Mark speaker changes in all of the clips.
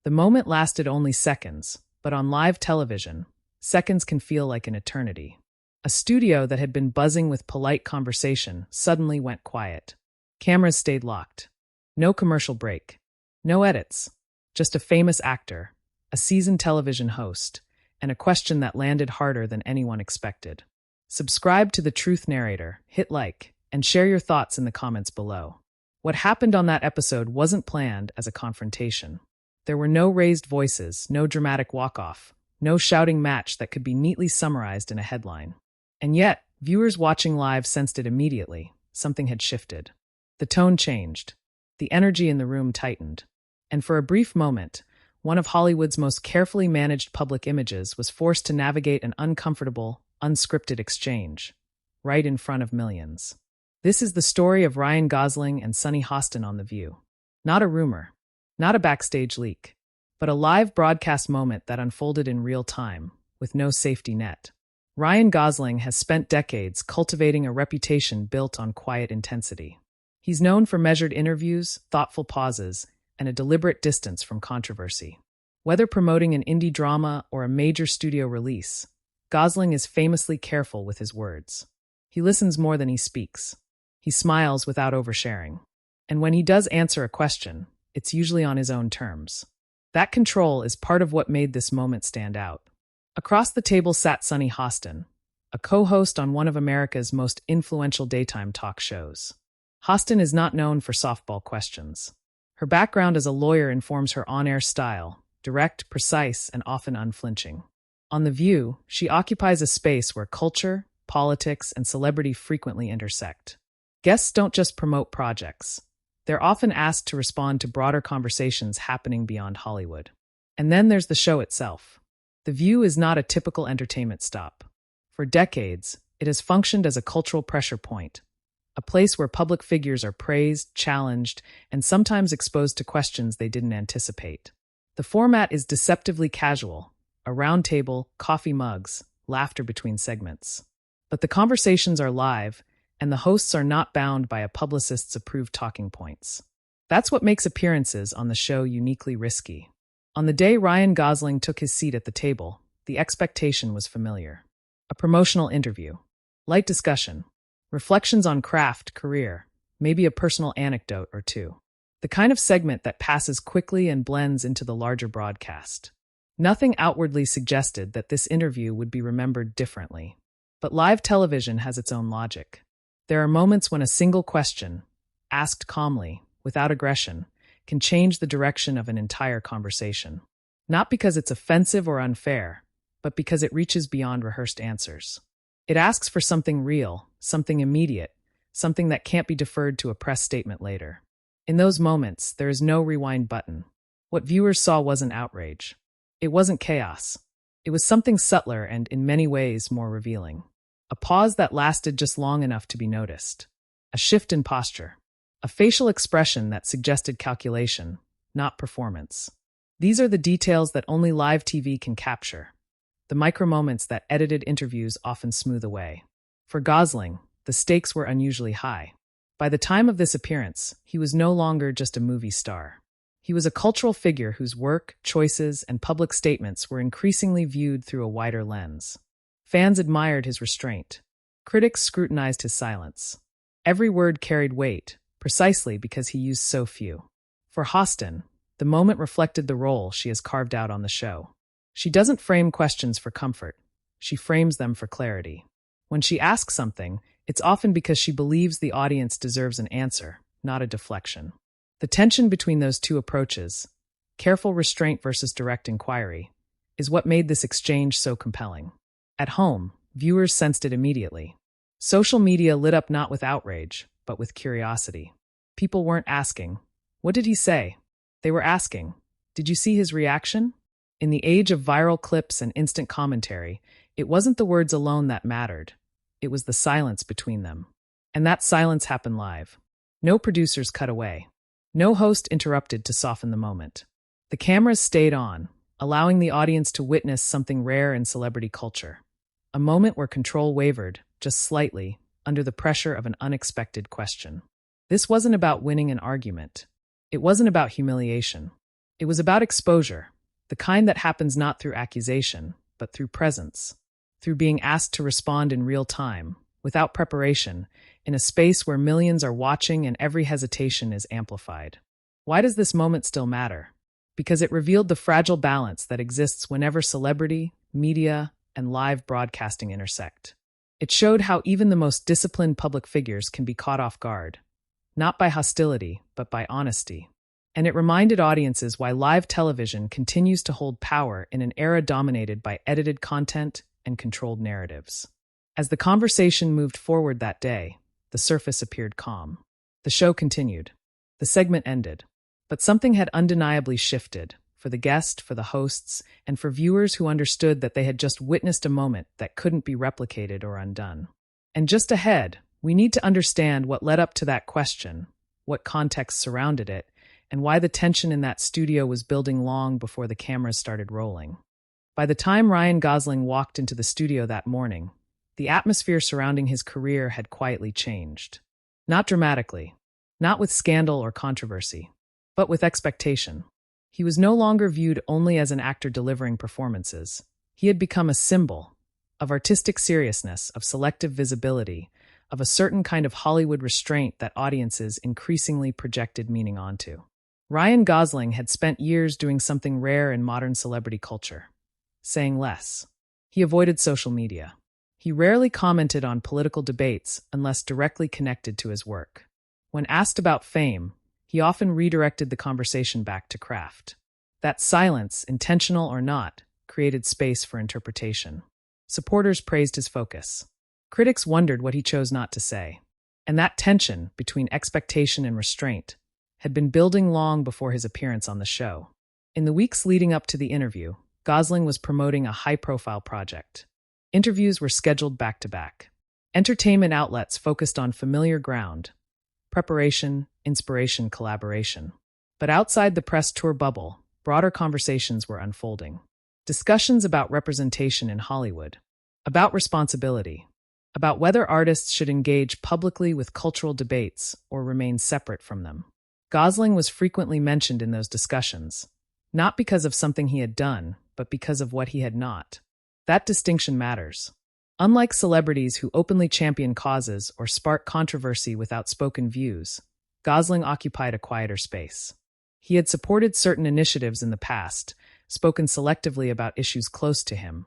Speaker 1: The moment lasted only seconds, but on live television, seconds can feel like an eternity. A studio that had been buzzing with polite conversation suddenly went quiet. Cameras stayed locked. No commercial break. No edits. Just a famous actor, a seasoned television host, and a question that landed harder than anyone expected. Subscribe to The Truth Narrator, hit like, and share your thoughts in the comments below. What happened on that episode wasn't planned as a confrontation. There were no raised voices, no dramatic walk-off, no shouting match that could be neatly summarized in a headline. And yet, viewers watching live sensed it immediately. Something had shifted. The tone changed. The energy in the room tightened. And for a brief moment, one of Hollywood's most carefully managed public images was forced to navigate an uncomfortable, unscripted exchange, right in front of millions. This is the story of Ryan Gosling and Sunny Hostin on The View. Not a rumor, not a backstage leak, but a live broadcast moment that unfolded in real time, with no safety net. Ryan Gosling has spent decades cultivating a reputation built on quiet intensity. He's known for measured interviews, thoughtful pauses, and a deliberate distance from controversy. Whether promoting an indie drama or a major studio release, Gosling is famously careful with his words. He listens more than he speaks. He smiles without oversharing. And when he does answer a question, it's usually on his own terms. That control is part of what made this moment stand out. Across the table sat Sunny Hostin, a co-host on one of America's most influential daytime talk shows. Hostin is not known for softball questions. Her background as a lawyer informs her on-air style, direct, precise, and often unflinching. On The View, she occupies a space where culture, politics, and celebrity frequently intersect. Guests don't just promote projects. They're often asked to respond to broader conversations happening beyond Hollywood. And then there's the show itself. The View is not a typical entertainment stop. For decades, it has functioned as a cultural pressure point, a place where public figures are praised, challenged, and sometimes exposed to questions they didn't anticipate. The format is deceptively casual, a round table, coffee mugs, laughter between segments. But the conversations are live, and the hosts are not bound by a publicist's approved talking points. That's what makes appearances on the show uniquely risky. On the day Ryan Gosling took his seat at the table, the expectation was familiar. A promotional interview, light discussion, reflections on craft, career, maybe a personal anecdote or two. The kind of segment that passes quickly and blends into the larger broadcast. Nothing outwardly suggested that this interview would be remembered differently. But live television has its own logic. There are moments when a single question, asked calmly, without aggression, can change the direction of an entire conversation. Not because it's offensive or unfair, but because it reaches beyond rehearsed answers. It asks for something real, something immediate, something that can't be deferred to a press statement later. In those moments, there is no rewind button. What viewers saw wasn't outrage. It wasn't chaos. It was something subtler and, in many ways, more revealing. A pause that lasted just long enough to be noticed. A shift in posture. A facial expression that suggested calculation, not performance. These are the details that only live TV can capture. The micro-moments that edited interviews often smooth away. For Gosling, the stakes were unusually high. By the time of this appearance, he was no longer just a movie star. He was a cultural figure whose work, choices, and public statements were increasingly viewed through a wider lens. Fans admired his restraint. Critics scrutinized his silence. Every word carried weight, precisely because he used so few. For Hostin, the moment reflected the role she has carved out on the show. She doesn't frame questions for comfort. She frames them for clarity. When she asks something, it's often because she believes the audience deserves an answer, not a deflection. The tension between those two approaches, careful restraint versus direct inquiry, is what made this exchange so compelling. At home, viewers sensed it immediately. Social media lit up not with outrage, but with curiosity. People weren't asking, "What did he say?" They were asking, "Did you see his reaction?" In the age of viral clips and instant commentary, it wasn't the words alone that mattered. It was the silence between them. And that silence happened live. No producers cut away. No host interrupted to soften the moment. The cameras stayed on, allowing the audience to witness something rare in celebrity culture. A moment where control wavered, just slightly, under the pressure of an unexpected question. This wasn't about winning an argument. It wasn't about humiliation. It was about exposure, the kind that happens not through accusation, but through presence, through being asked to respond in real time, without preparation, in a space where millions are watching and every hesitation is amplified. Why does this moment still matter? Because it revealed the fragile balance that exists whenever celebrity, media, and live broadcasting intersect. It showed how even the most disciplined public figures can be caught off guard, not by hostility, but by honesty. And it reminded audiences why live television continues to hold power in an era dominated by edited content and controlled narratives. As the conversation moved forward that day, the surface appeared calm. The show continued. The segment ended. But something had undeniably shifted, for the guest, for the hosts, and for viewers who understood that they had just witnessed a moment that couldn't be replicated or undone. And just ahead, we need to understand what led up to that question, what context surrounded it, and why the tension in that studio was building long before the cameras started rolling. By the time Ryan Gosling walked into the studio that morning, the atmosphere surrounding his career had quietly changed. Not dramatically, not with scandal or controversy, but with expectation. He was no longer viewed only as an actor delivering performances. He had become a symbol of artistic seriousness, of selective visibility, of a certain kind of Hollywood restraint that audiences increasingly projected meaning onto. Ryan Gosling had spent years doing something rare in modern celebrity culture, saying less. He avoided social media. He rarely commented on political debates unless directly connected to his work. When asked about fame, he often redirected the conversation back to craft. That silence, intentional or not, created space for interpretation. Supporters praised his focus. Critics wondered what he chose not to say. And that tension between expectation and restraint had been building long before his appearance on the show. In the weeks leading up to the interview, Gosling was promoting a high-profile project. Interviews were scheduled back-to-back. Entertainment outlets focused on familiar ground: preparation, inspiration, collaboration. But outside the press tour bubble, broader conversations were unfolding. Discussions about representation in Hollywood, about responsibility, about whether artists should engage publicly with cultural debates or remain separate from them. Gosling was frequently mentioned in those discussions, not because of something he had done, but because of what he had not. That distinction matters. Unlike celebrities who openly champion causes or spark controversy with outspoken views, Gosling occupied a quieter space. He had supported certain initiatives in the past, spoken selectively about issues close to him,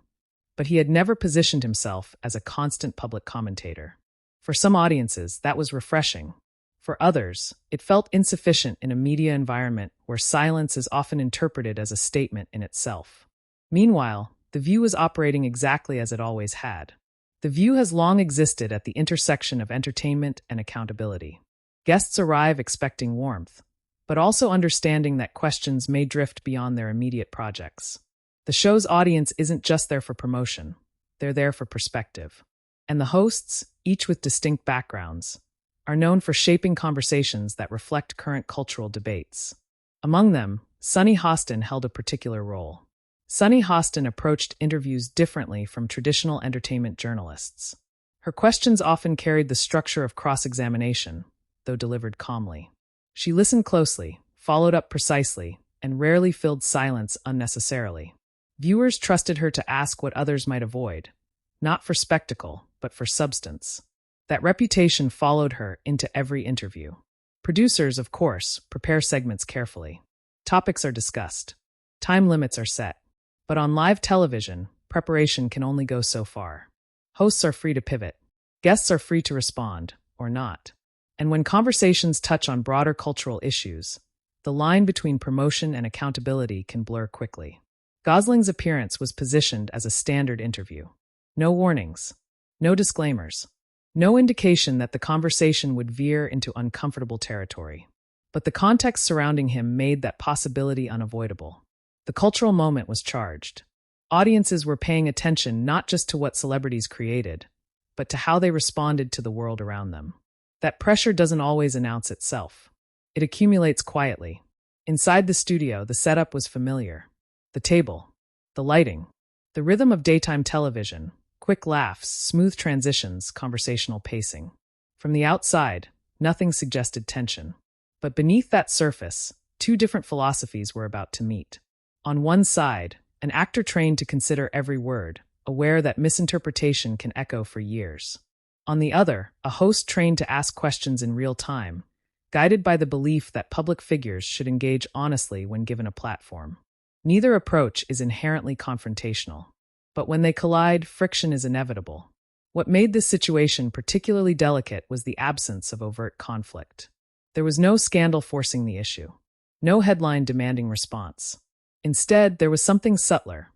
Speaker 1: but he had never positioned himself as a constant public commentator. For some audiences, that was refreshing. For others, it felt insufficient in a media environment where silence is often interpreted as a statement in itself. Meanwhile, The View is operating exactly as it always had. The View has long existed at the intersection of entertainment and accountability. Guests arrive expecting warmth, but also understanding that questions may drift beyond their immediate projects. The show's audience isn't just there for promotion, they're there for perspective. And the hosts, each with distinct backgrounds, are known for shaping conversations that reflect current cultural debates. Among them, Sunny Hostin held a particular role. Sunny Hostin approached interviews differently from traditional entertainment journalists. Her questions often carried the structure of cross-examination, though delivered calmly. She listened closely, followed up precisely, and rarely filled silence unnecessarily. Viewers trusted her to ask what others might avoid, not for spectacle, but for substance. That reputation followed her into every interview. Producers, of course, prepare segments carefully. Topics are discussed. Time limits are set. But on live television, preparation can only go so far. Hosts are free to pivot. Guests are free to respond, or not. And when conversations touch on broader cultural issues, the line between promotion and accountability can blur quickly. Gosling's appearance was positioned as a standard interview. No warnings. No disclaimers. No indication that the conversation would veer into uncomfortable territory. But the context surrounding him made that possibility unavoidable. The cultural moment was charged. Audiences were paying attention not just to what celebrities created, but to how they responded to the world around them. That pressure doesn't always announce itself. It accumulates quietly. Inside the studio, the setup was familiar. The table, the lighting, the rhythm of daytime television, quick laughs, smooth transitions, conversational pacing. From the outside, nothing suggested tension. But beneath that surface, Two different philosophies were about to meet. On one side, an actor trained to consider every word, aware that misinterpretation can echo for years. On the other, a host trained to ask questions in real time, guided by the belief that public figures should engage honestly when given a platform. Neither approach is inherently confrontational, but when they collide, friction is inevitable. What made this situation particularly delicate was the absence of overt conflict. There was no scandal forcing the issue, no headline demanding response. Instead, there was something subtler,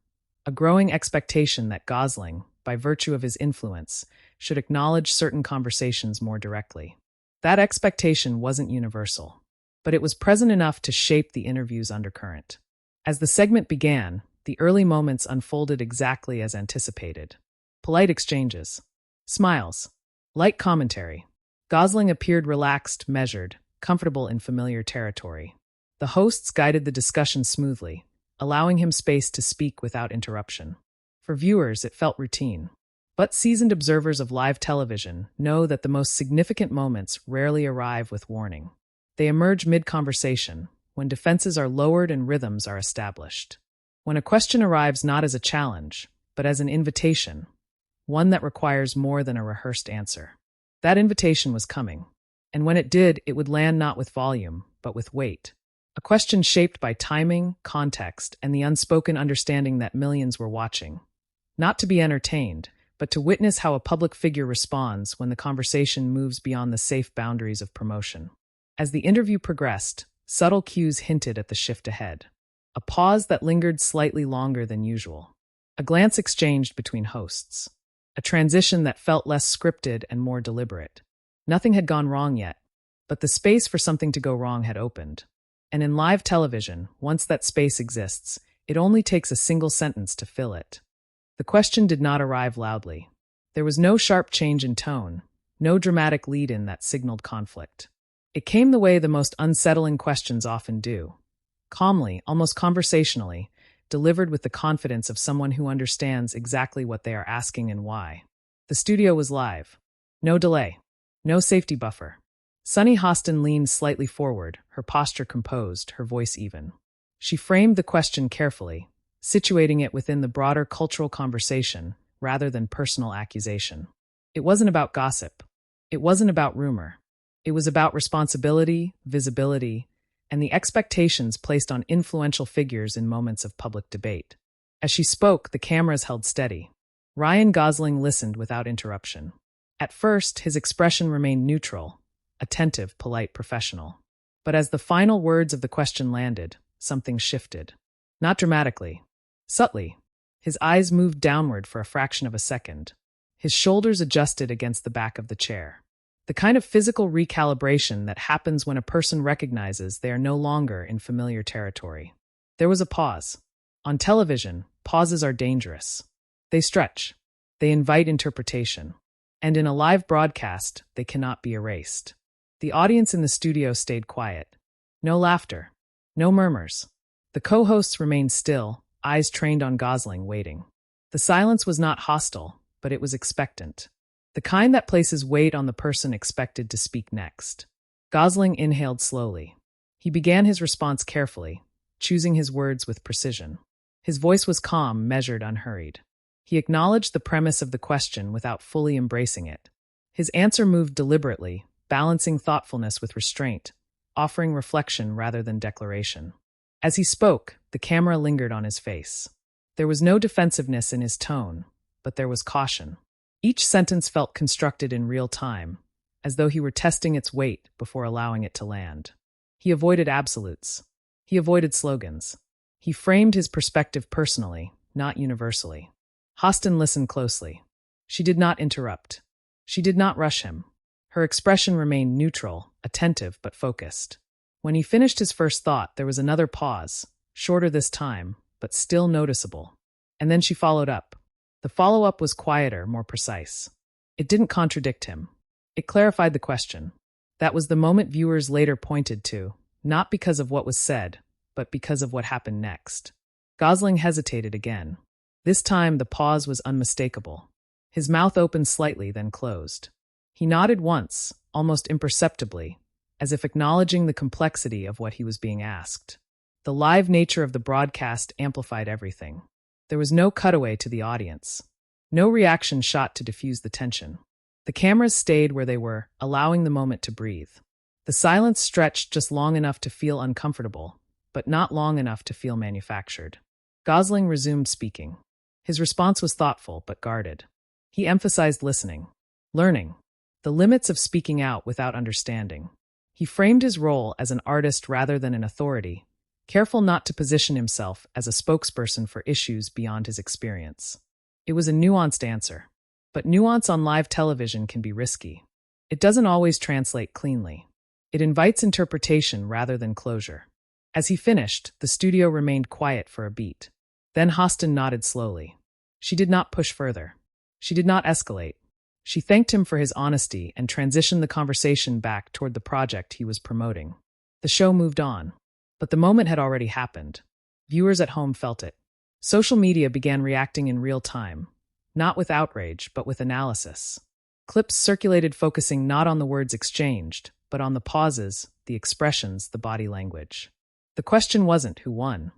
Speaker 1: a growing expectation that Gosling, by virtue of his influence, should acknowledge certain conversations more directly. That expectation wasn't universal, but it was present enough to shape the interview's undercurrent. As the segment began, the early moments unfolded exactly as anticipated. Polite exchanges, smiles, light commentary. Gosling appeared relaxed, measured, comfortable in familiar territory. The hosts guided the discussion smoothly, allowing him space to speak without interruption. For viewers, it felt routine. But seasoned observers of live television know that the most significant moments rarely arrive with warning. They emerge mid-conversation, when defenses are lowered and rhythms are established. When a question arrives not as a challenge, but as an invitation, one that requires more than a rehearsed answer. That invitation was coming, and when it did, it would land not with volume, but with weight. A question shaped by timing, context, and the unspoken understanding that millions were watching. Not to be entertained, but to witness how a public figure responds when the conversation moves beyond the safe boundaries of promotion. As the interview progressed, subtle cues hinted at the shift ahead. A pause that lingered slightly longer than usual. A glance exchanged between hosts. A transition that felt less scripted and more deliberate. Nothing had gone wrong yet, but the space for something to go wrong had opened. And in live television, once that space exists, it only takes a single sentence to fill it. The question did not arrive loudly. There was no sharp change in tone, no dramatic lead-in that signaled conflict. It came the way the most unsettling questions often do. Calmly, almost conversationally, delivered with the confidence of someone who understands exactly what they are asking and why. The studio was live. No delay. No safety buffer. Sunny Hostin leaned slightly forward, her posture composed, her voice even. She framed the question carefully, situating it within the broader cultural conversation rather than personal accusation. It wasn't about gossip. It wasn't about rumor. It was about responsibility, visibility, and the expectations placed on influential figures in moments of public debate. As she spoke, the cameras held steady. Ryan Gosling listened without interruption. At first, his expression remained neutral, attentive, polite, professional. But as the final words of the question landed, something shifted. Not dramatically. Subtly, his eyes moved downward for a fraction of a second. His shoulders adjusted against the back of the chair. The kind of physical recalibration that happens when a person recognizes they are no longer in familiar territory. There was a pause. On television, pauses are dangerous. They stretch. They invite interpretation. And in a live broadcast, they cannot be erased. The audience in the studio stayed quiet. No laughter. No murmurs. The co-hosts remained still, eyes trained on Gosling, waiting. The silence was not hostile, but it was expectant. The kind that places weight on the person expected to speak next. Gosling inhaled slowly. He began his response carefully, choosing his words with precision. His voice was calm, measured, unhurried. He acknowledged the premise of the question without fully embracing it. His answer moved deliberately, balancing thoughtfulness with restraint, offering reflection rather than declaration. As he spoke, the camera lingered on his face. There was no defensiveness in his tone, but there was caution. Each sentence felt constructed in real time, as though he were testing its weight before allowing it to land. He avoided absolutes. He avoided slogans. He framed his perspective personally, not universally. Hostin listened closely. She did not interrupt. She did not rush him. Her expression remained neutral, attentive but focused. When he finished his first thought, there was another pause, shorter this time, but still noticeable. And then she followed up. The follow-up was quieter, more precise. It didn't contradict him. It clarified the question. That was the moment viewers later pointed to, not because of what was said, but because of what happened next. Gosling hesitated again. This time, the pause was unmistakable. His mouth opened slightly, then closed. He nodded once, almost imperceptibly, as if acknowledging the complexity of what he was being asked. The live nature of the broadcast amplified everything. There was no cutaway to the audience. No reaction shot to diffuse the tension. The cameras stayed where they were, allowing the moment to breathe. The silence stretched just long enough to feel uncomfortable, but not long enough to feel manufactured. Gosling resumed speaking. His response was thoughtful but guarded. He emphasized listening, learning, the limits of speaking out without understanding. He framed his role as an artist rather than an authority, careful not to position himself as a spokesperson for issues beyond his experience. It was a nuanced answer, but nuance on live television can be risky. It doesn't always translate cleanly. It invites interpretation rather than closure. As he finished, the studio remained quiet for a beat. Then Hostin nodded slowly. She did not push further. She did not escalate. She thanked him for his honesty and transitioned the conversation back toward the project he was promoting. The show moved on, but the moment had already happened. Viewers at home felt it. Social media began reacting in real time, not with outrage, but with analysis. Clips circulated focusing not on the words exchanged, but on the pauses, the expressions, the body language. The question wasn't who won.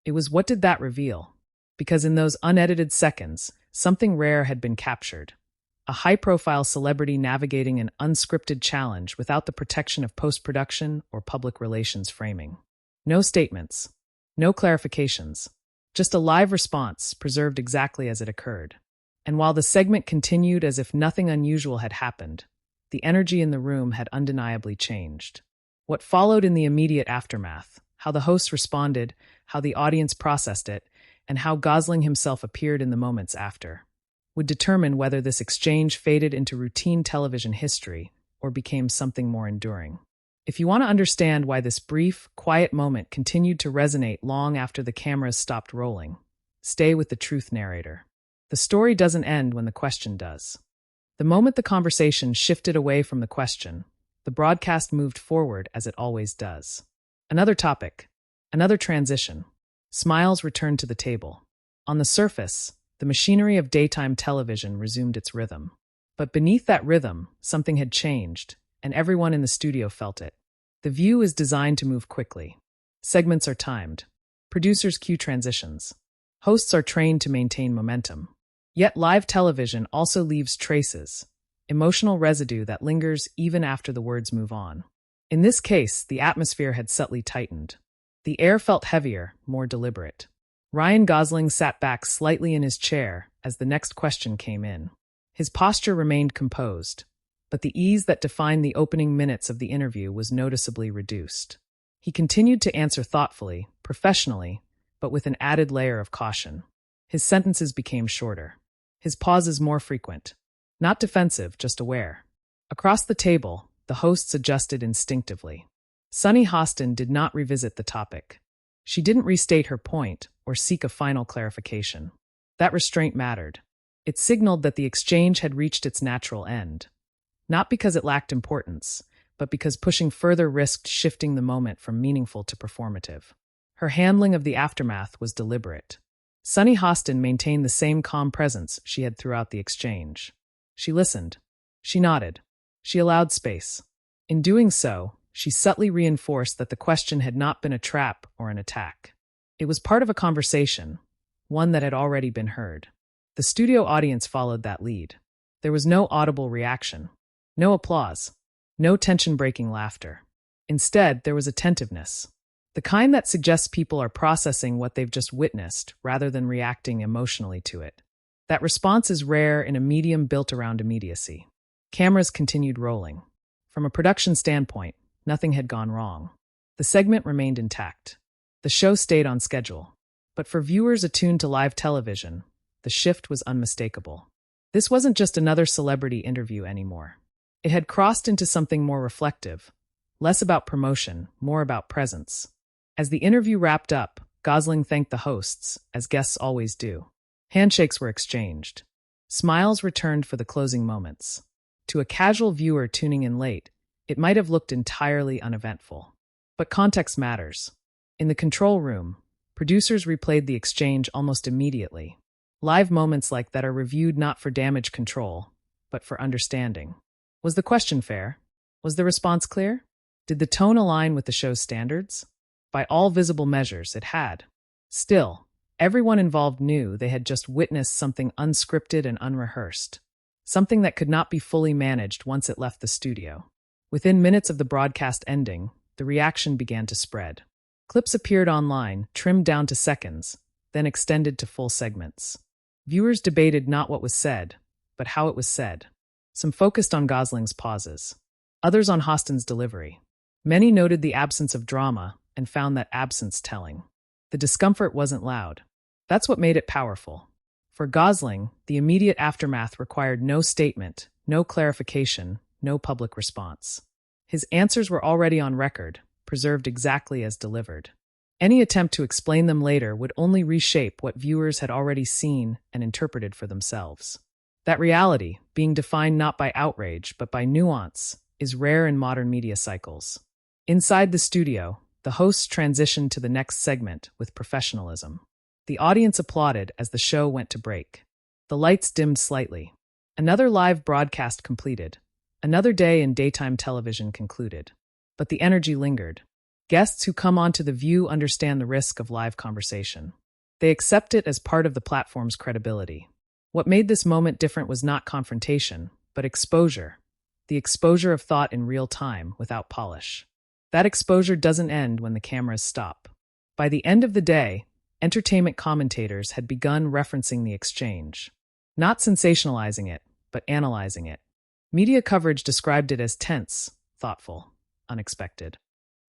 Speaker 1: It was what did that reveal? Because in those unedited seconds, something rare had been captured. A high-profile celebrity navigating an unscripted challenge without the protection of post-production or public relations framing. No statements, no clarifications, just a live response preserved exactly as it occurred. And while the segment continued as if nothing unusual had happened, the energy in the room had undeniably changed. What followed in the immediate aftermath, how the hosts responded, how the audience processed it, and how Gosling himself appeared in the moments after, would determine whether this exchange faded into routine television history or became something more enduring. If you want to understand why this brief, quiet moment continued to resonate long after the cameras stopped rolling, stay with the truth narrator. The story doesn't end when the question does. The moment the conversation shifted away from the question, the broadcast moved forward as it always does. Another topic, another transition. Smiles returned to the table. On the surface, the machinery of daytime television resumed its rhythm. But beneath that rhythm, something had changed, and everyone in the studio felt it. The view is designed to move quickly. Segments are timed. Producers cue transitions. Hosts are trained to maintain momentum. Yet live television also leaves traces, emotional residue that lingers even after the words move on. In this case, the atmosphere had subtly tightened. The air felt heavier, more deliberate. Ryan Gosling sat back slightly in his chair as the next question came in. His posture remained composed, but the ease that defined the opening minutes of the interview was noticeably reduced. He continued to answer thoughtfully, professionally, but with an added layer of caution. His sentences became shorter. His pauses more frequent. Not defensive, just aware. Across the table, the hosts adjusted instinctively. Sunny Hostin did not revisit the topic. She didn't restate her point or seek a final clarification. That restraint mattered. It signaled that the exchange had reached its natural end. Not because it lacked importance, but because pushing further risked shifting the moment from meaningful to performative. Her handling of the aftermath was deliberate. Sunny Hostin maintained the same calm presence she had throughout the exchange. She listened. She nodded. She allowed space. In doing so, she subtly reinforced that the question had not been a trap or an attack. It was part of a conversation, one that had already been heard. The studio audience followed that lead. There was no audible reaction, no applause, no tension-breaking laughter. Instead, there was attentiveness, the kind that suggests people are processing what they've just witnessed rather than reacting emotionally to it. That response is rare in a medium built around immediacy. Cameras continued rolling. From a production standpoint, nothing had gone wrong. The segment remained intact. The show stayed on schedule. But for viewers attuned to live television, the shift was unmistakable. This wasn't just another celebrity interview anymore. It had crossed into something more reflective, less about promotion, more about presence. As the interview wrapped up, Gosling thanked the hosts, as guests always do. Handshakes were exchanged. Smiles returned for the closing moments. To a casual viewer tuning in late, it might have looked entirely uneventful. But context matters. In the control room, producers replayed the exchange almost immediately. Live moments like that are reviewed not for damage control, but for understanding. Was the question fair? Was the response clear? Did the tone align with the show's standards? By all visible measures, it had. Still, everyone involved knew they had just witnessed something unscripted and unrehearsed, something that could not be fully managed once it left the studio. Within minutes of the broadcast ending, the reaction began to spread. Clips appeared online, trimmed down to seconds, then extended to full segments. Viewers debated not what was said, but how it was said. Some focused on Gosling's pauses, others on Hostin's delivery. Many noted the absence of drama and found that absence telling. The discomfort wasn't loud. That's what made it powerful. For Gosling, the immediate aftermath required no statement, no clarification, no public response. His answers were already on record, preserved exactly as delivered. Any attempt to explain them later would only reshape what viewers had already seen and interpreted for themselves. That reality, being defined not by outrage but by nuance, is rare in modern media cycles. Inside the studio, the hosts transitioned to the next segment with professionalism. The audience applauded as the show went to break. The lights dimmed slightly. Another live broadcast completed. Another day in daytime television concluded. But the energy lingered. Guests who come onto The View understand the risk of live conversation. They accept it as part of the platform's credibility. What made this moment different was not confrontation, but exposure. The exposure of thought in real time, without polish. That exposure doesn't end when the cameras stop. By the end of the day, entertainment commentators had begun referencing the exchange. Not sensationalizing it, but analyzing it. Media coverage described it as tense, thoughtful, unexpected.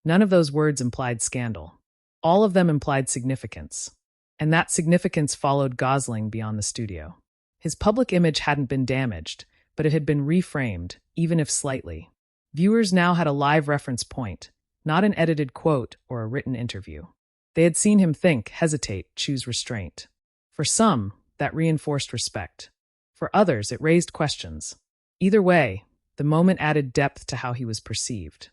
Speaker 1: None of those words implied scandal. All of them implied significance. And that significance followed Gosling beyond the studio. His public image hadn't been damaged, but it had been reframed, even if slightly. Viewers now had a live reference point, not an edited quote or a written interview. They had seen him think, hesitate, choose restraint. For some, that reinforced respect. For others, it raised questions. Either way, the moment added depth to how he was perceived.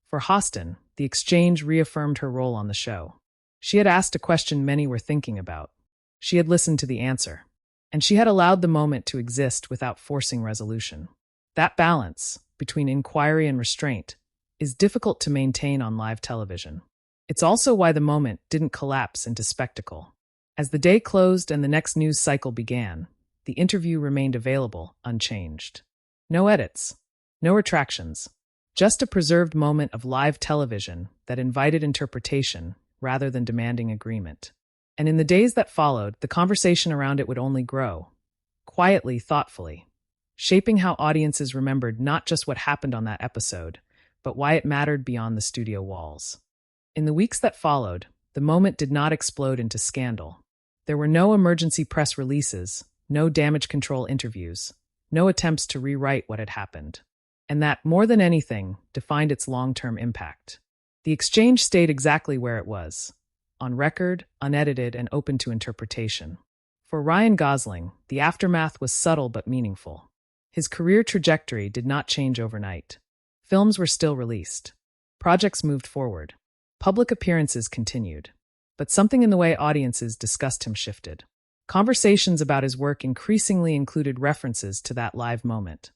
Speaker 1: For Hostin, the exchange reaffirmed her role on the show. She had asked a question many were thinking about. She had listened to the answer. And she had allowed the moment to exist without forcing resolution. That balance, between inquiry and restraint, is difficult to maintain on live television. It's also why the moment didn't collapse into spectacle. As the day closed and the next news cycle began, the interview remained available, unchanged. No edits, no retractions, just a preserved moment of live television that invited interpretation rather than demanding agreement. And in the days that followed, the conversation around it would only grow, quietly, thoughtfully, shaping how audiences remembered not just what happened on that episode, but why it mattered beyond the studio walls. In the weeks that followed, the moment did not explode into scandal. There were no emergency press releases, no damage control interviews, no attempts to rewrite what had happened. And that, more than anything, defined its long-term impact. The exchange stayed exactly where it was, on record, unedited, and open to interpretation. For Ryan Gosling, the aftermath was subtle but meaningful. His career trajectory did not change overnight. Films were still released. Projects moved forward. Public appearances continued. But something in the way audiences discussed him shifted. Conversations about his work increasingly included references to that live moment.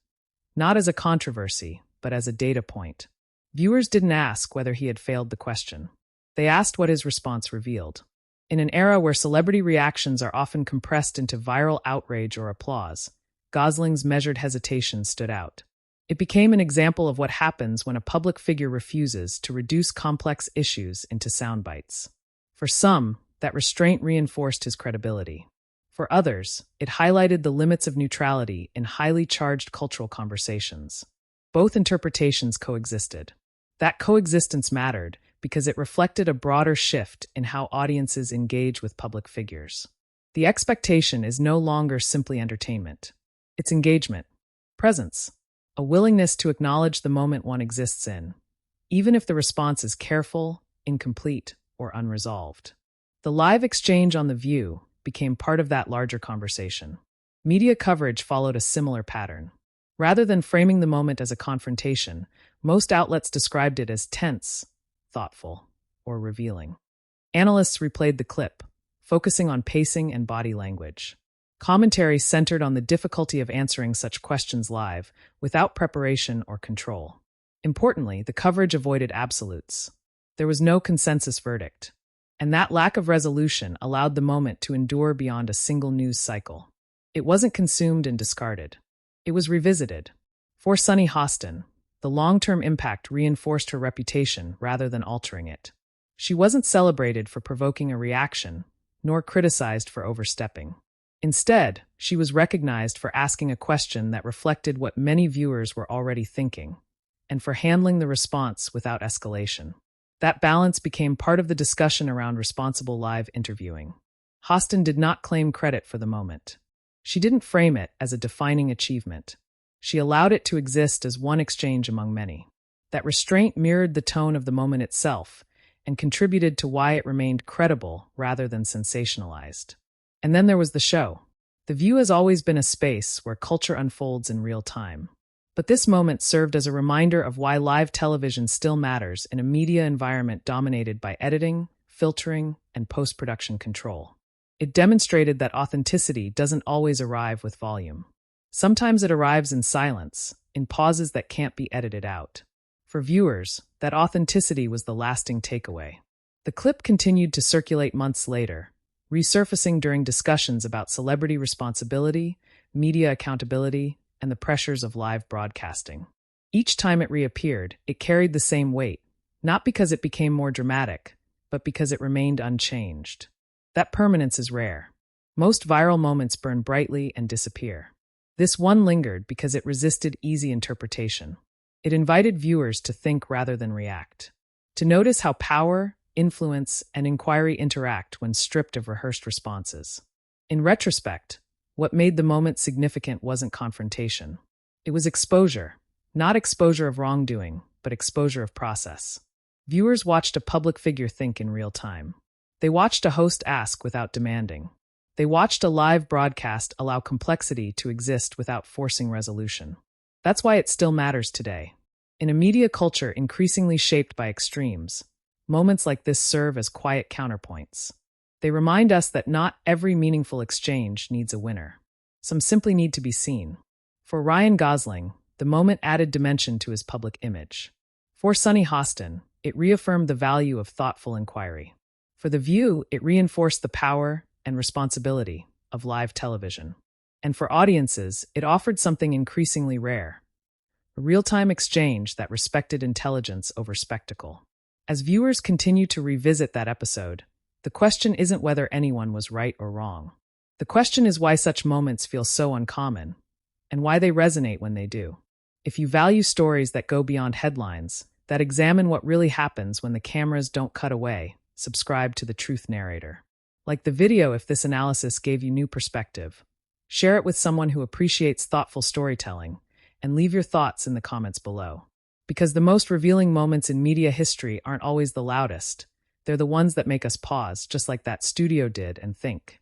Speaker 1: Not as a controversy, but as a data point. Viewers didn't ask whether he had failed the question. They asked what his response revealed. In an era where celebrity reactions are often compressed into viral outrage or applause, Gosling's measured hesitation stood out. It became an example of what happens when a public figure refuses to reduce complex issues into sound bites. For some, that restraint reinforced his credibility. For others, it highlighted the limits of neutrality in highly charged cultural conversations. Both interpretations coexisted. That coexistence mattered because it reflected a broader shift in how audiences engage with public figures. The expectation is no longer simply entertainment. It's engagement, presence, a willingness to acknowledge the moment one exists in, even if the response is careful, incomplete, or unresolved. The live exchange on The View became part of that larger conversation. Media coverage followed a similar pattern. Rather than framing the moment as a confrontation, most outlets described it as tense, thoughtful, or revealing. Analysts replayed the clip, focusing on pacing and body language. Commentary centered on the difficulty of answering such questions live, without preparation or control. Importantly, the coverage avoided absolutes. There was no consensus verdict. And that lack of resolution allowed the moment to endure beyond a single news cycle. It wasn't consumed and discarded. It was revisited. For Sunny Hostin, the long-term impact reinforced her reputation rather than altering it. She wasn't celebrated for provoking a reaction, nor criticized for overstepping. Instead, she was recognized for asking a question that reflected what many viewers were already thinking, and for handling the response without escalation. That balance became part of the discussion around responsible live interviewing. Hostin did not claim credit for the moment. She didn't frame it as a defining achievement. She allowed it to exist as one exchange among many. That restraint mirrored the tone of the moment itself and contributed to why it remained credible rather than sensationalized. And then there was the show. The View has always been a space where culture unfolds in real time. But this moment served as a reminder of why live television still matters in a media environment dominated by editing, filtering, and post-production control. It demonstrated that authenticity doesn't always arrive with volume. Sometimes it arrives in silence, in pauses that can't be edited out. For viewers, that authenticity was the lasting takeaway. The clip continued to circulate months later, resurfacing during discussions about celebrity responsibility, media accountability, and the pressures of live broadcasting. Each time it reappeared, it carried the same weight, not because it became more dramatic, but because it remained unchanged. That permanence is rare. Most viral moments burn brightly and disappear. This one lingered because it resisted easy interpretation. It invited viewers to think rather than react, to notice how power, influence, and inquiry interact when stripped of rehearsed responses. In retrospect, what made the moment significant wasn't confrontation. It was exposure, not exposure of wrongdoing, but exposure of process. Viewers watched a public figure think in real time. They watched a host ask without demanding. They watched a live broadcast allow complexity to exist without forcing resolution. That's why it still matters today. In a media culture increasingly shaped by extremes, moments like this serve as quiet counterpoints. They remind us that not every meaningful exchange needs a winner. Some simply need to be seen. For Ryan Gosling, the moment added dimension to his public image. For Sunny Hostin, it reaffirmed the value of thoughtful inquiry. For The View, it reinforced the power and responsibility of live television. And for audiences, it offered something increasingly rare, a real-time exchange that respected intelligence over spectacle. As viewers continue to revisit that episode, the question isn't whether anyone was right or wrong. The question is why such moments feel so uncommon, and why they resonate when they do. If you value stories that go beyond headlines, that examine what really happens when the cameras don't cut away, subscribe to the Truth Narrator. Like the video if this analysis gave you new perspective. Share it with someone who appreciates thoughtful storytelling, and leave your thoughts in the comments below. Because the most revealing moments in media history aren't always the loudest. They're the ones that make us pause, just like that studio did, and think.